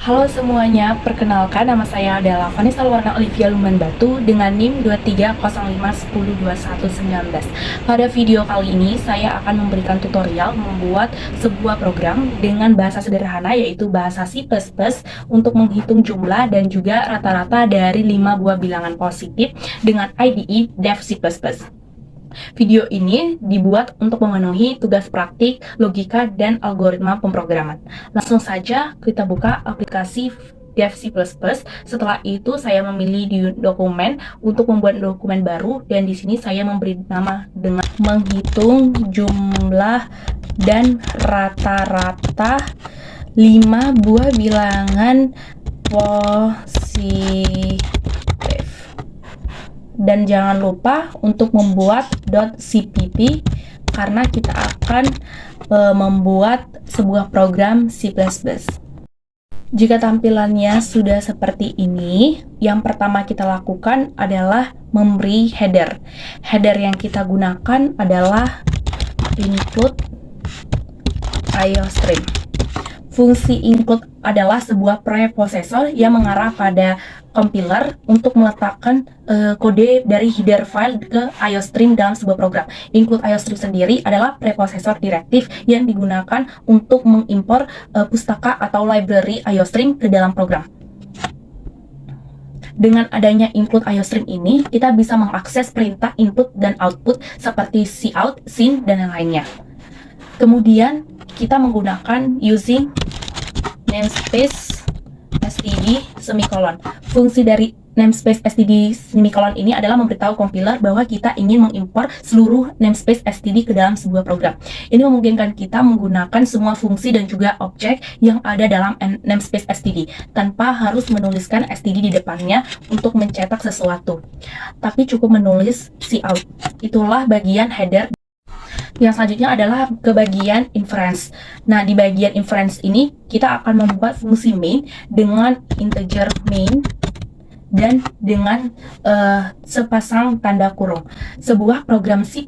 Halo semuanya, perkenalkan nama saya adalah Vanessa Luarna Olivia Lumanbatu dengan NIM 2305102119. Pada video kali ini saya akan memberikan tutorial membuat sebuah program dengan bahasa sederhana yaitu bahasa C++ untuk menghitung jumlah dan juga rata-rata dari 5 buah bilangan positif dengan IDE Dev C++. Video ini dibuat untuk memenuhi tugas praktik, logika, dan algoritma pemrograman. Langsung saja kita buka aplikasi Dev C++. Setelah itu saya memilih di dokumen untuk membuat dokumen baru, dan di sini saya memberi nama dengan menghitung jumlah dan rata-rata 5 buah bilangan positif. Dan jangan lupa untuk membuat .cpp karena kita akan membuat sebuah program C++. Jika tampilannya sudah seperti ini, yang pertama kita lakukan adalah memberi header. Header yang kita gunakan adalah include IOStream. Fungsi include adalah sebuah preprosesor yang mengarah pada compiler untuk meletakkan kode dari header file ke IOStream dalam sebuah program. Include IOStream sendiri adalah preprosesor direktif yang digunakan untuk mengimpor pustaka atau library IOStream ke dalam program. Dengan adanya include IOStream ini, kita bisa mengakses perintah input dan output seperti cout, sin, dan yang lainnya. Kemudian kita menggunakan using namespace std semikolon. Fungsi dari namespace std semikolon ini adalah memberitahu compiler bahwa kita ingin mengimpor seluruh namespace std ke dalam sebuah program. Ini memungkinkan kita menggunakan semua fungsi dan juga objek yang ada dalam namespace std tanpa harus menuliskan std di depannya untuk mencetak sesuatu. Tapi cukup menulis cout. Itulah bagian header. Yang selanjutnya adalah ke bagian inference. Nah, di bagian inference ini kita akan membuat fungsi main dengan integer main dan dengan sepasang tanda kurung. Sebuah program C++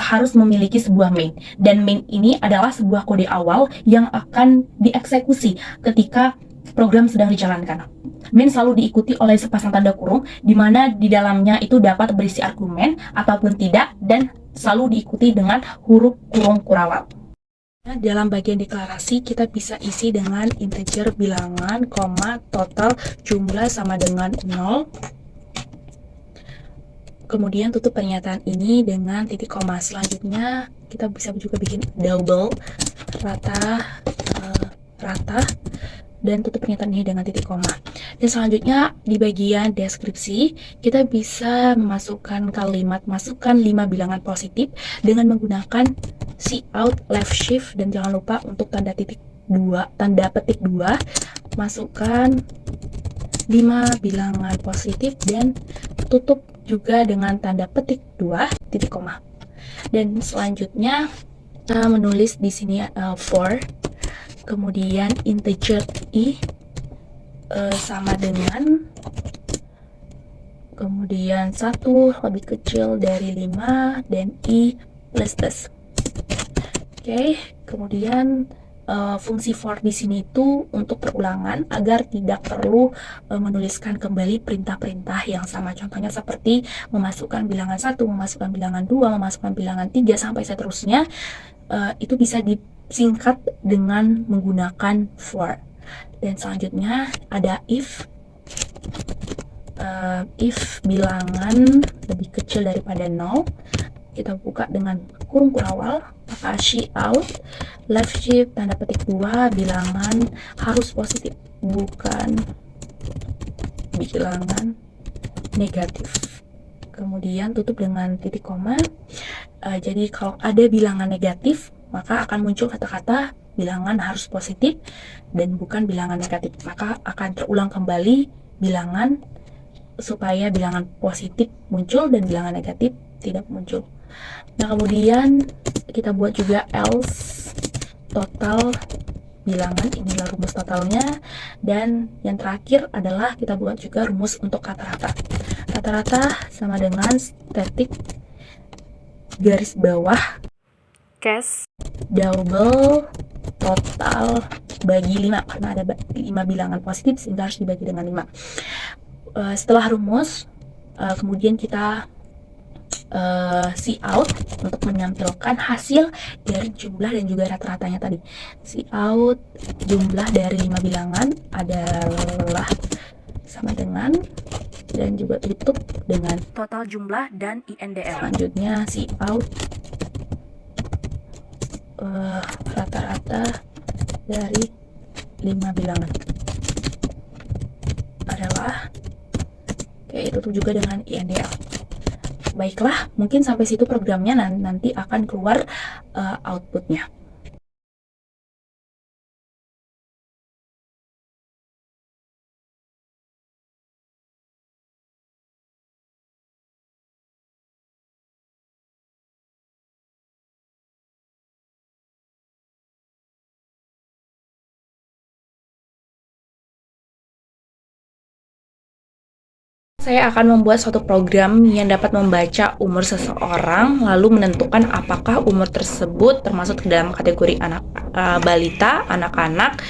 harus memiliki sebuah main, dan main ini adalah sebuah kode awal yang akan dieksekusi ketika program sedang dijalankan. Main selalu diikuti oleh sepasang tanda kurung, di mana di dalamnya itu dapat berisi argumen ataupun tidak, dan selalu diikuti dengan huruf kurung kurawal. Dalam bagian deklarasi kita bisa isi dengan integer bilangan, koma, total, jumlah sama dengan 0. Kemudian tutup pernyataan ini dengan titik koma. Selanjutnya kita bisa juga bikin double, rata, dan tutup pernyataan ini dengan titik koma. Dan selanjutnya di bagian deskripsi kita bisa memasukkan kalimat masukkan 5 bilangan positif dengan menggunakan cout, left shift, dan jangan lupa untuk tanda petik 2 masukkan 5 bilangan positif dan tutup juga dengan tanda petik 2 titik koma. Dan selanjutnya kita menulis di sini for, kemudian integer i sama dengan, kemudian 1 lebih kecil dari 5, dan i plus. Oke, kemudian fungsi for di sini itu untuk perulangan agar tidak perlu menuliskan kembali perintah-perintah yang sama. Contohnya seperti memasukkan bilangan 1, memasukkan bilangan 2, memasukkan bilangan 3 sampai seterusnya. Itu bisa disingkat dengan menggunakan for. Dan selanjutnya ada if bilangan lebih kecil daripada 0, kita buka dengan kurung kurawal, maka cout, left shift, tanda petik 2, bilangan harus positif, bukan bilangan negatif. Kemudian tutup dengan titik koma. Jadi kalau ada bilangan negatif, maka akan muncul kata-kata bilangan harus positif dan bukan bilangan negatif. Maka akan terulang kembali bilangan supaya bilangan positif muncul dan bilangan negatif tidak muncul. Nah, kemudian kita buat juga else total bilangan, inilah rumus totalnya. Dan yang terakhir adalah kita buat juga rumus untuk rata-rata. Rata-rata sama dengan static garis bawah cash. Double total bagi 5 karena ada 5 bilangan positif sehingga harus dibagi dengan 5. Setelah rumus, kemudian kita see out untuk menampilkan hasil dari jumlah dan juga rata-ratanya tadi. See out jumlah dari 5 bilangan adalah sama dengan, dan juga tutup dengan Total jumlah dan INDL. selanjutnya see out rata-rata dari 5 bilangan adalah tutup juga dengan INDL. Baiklah, mungkin sampai situ programnya, nanti akan keluar outputnya. Saya akan membuat suatu program yang dapat membaca umur seseorang, lalu menentukan apakah umur tersebut termasuk ke dalam kategori anak balita, anak-anak,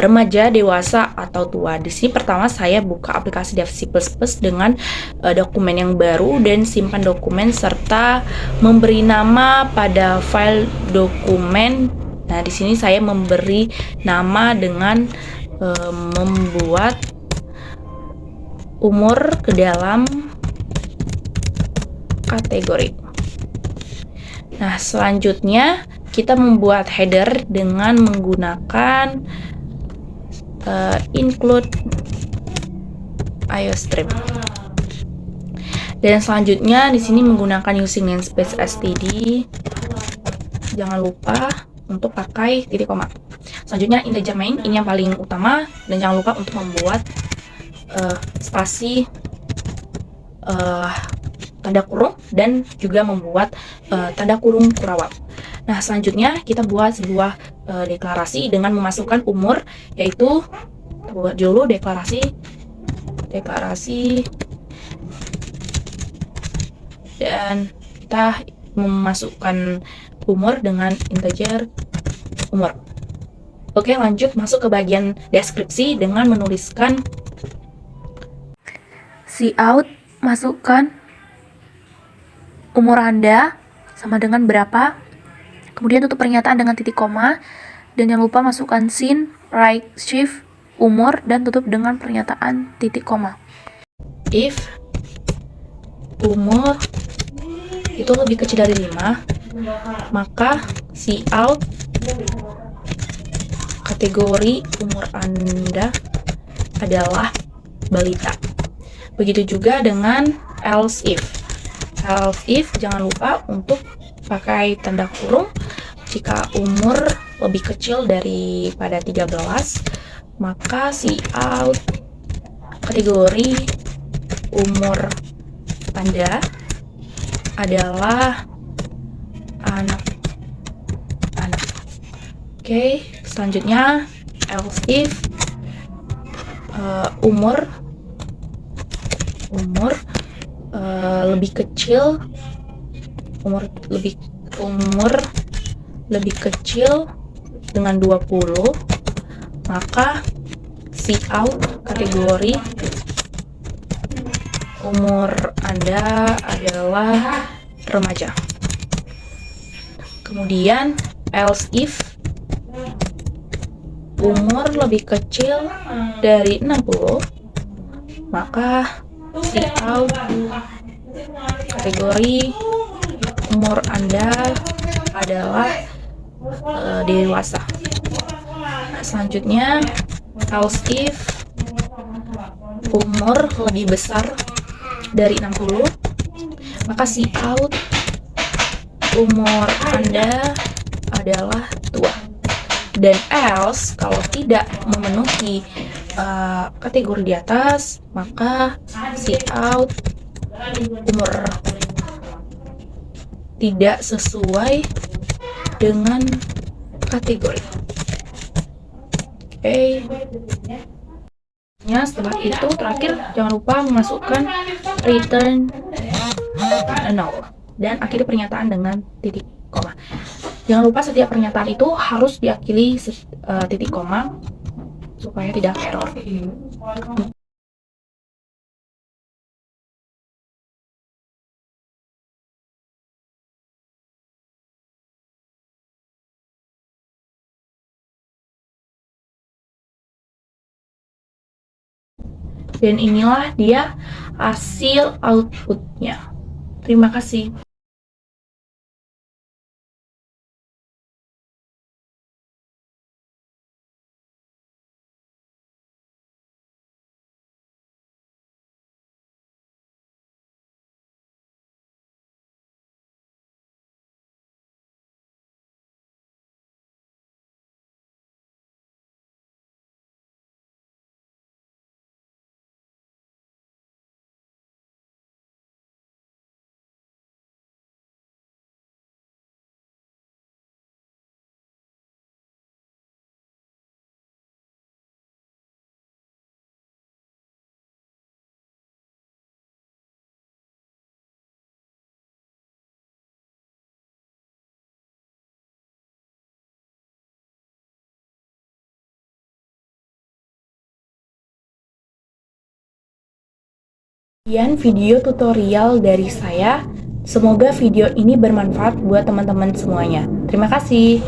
remaja, dewasa, atau tua. Di sini pertama saya buka aplikasi Dev C++ dengan dokumen yang baru dan simpan dokumen serta memberi nama pada file dokumen. Nah, di sini saya memberi nama dengan membuat umur ke dalam kategori. Nah, selanjutnya kita membuat header dengan menggunakan include IOStream. Dan selanjutnya di sini menggunakan using namespace std. Jangan lupa untuk pakai titik koma. Selanjutnya integer main, ini yang paling utama, dan jangan lupa untuk membuat spasi tanda kurung dan juga membuat tanda kurung kurawal. Nah, selanjutnya kita buat sebuah deklarasi dengan memasukkan umur, yaitu kita buat dulu deklarasi dan kita memasukkan umur dengan integer umur. Oke, lanjut masuk ke bagian deskripsi dengan menuliskan Cout, masukkan umur Anda sama dengan berapa, kemudian tutup pernyataan dengan titik koma, dan jangan lupa masukkan sin, right shift, umur, dan tutup dengan pernyataan titik koma. If umur itu lebih kecil dari 5, maka cout kategori umur Anda adalah balita. Begitu juga dengan else if. Else if jangan lupa untuk pakai tanda kurung. Jika umur lebih kecil daripada 13, maka cout kategori umur Anda adalah anak-anak. Oke, selanjutnya else if umur lebih kecil, umur lebih kecil dengan 20, maka cout kategori umur Anda adalah remaja. Kemudian else if umur lebih kecil dari 60, maka cout kategori umur Anda adalah dewasa. Selanjutnya else if umur lebih besar dari 60, maka cout umur Anda adalah tua. Dan else kalau tidak memenuhi kategori di atas, maka cout umur tidak sesuai dengan kategori. Oke. Setelah itu terakhir jangan lupa memasukkan return null dan akhiri pernyataan dengan titik koma. Jangan lupa setiap pernyataan itu harus diakhiri titik koma supaya tidak error. Dan inilah dia hasil outputnya. Terima kasih. Sekian video tutorial dari saya. Semoga video ini bermanfaat buat teman-teman semuanya. Terima kasih.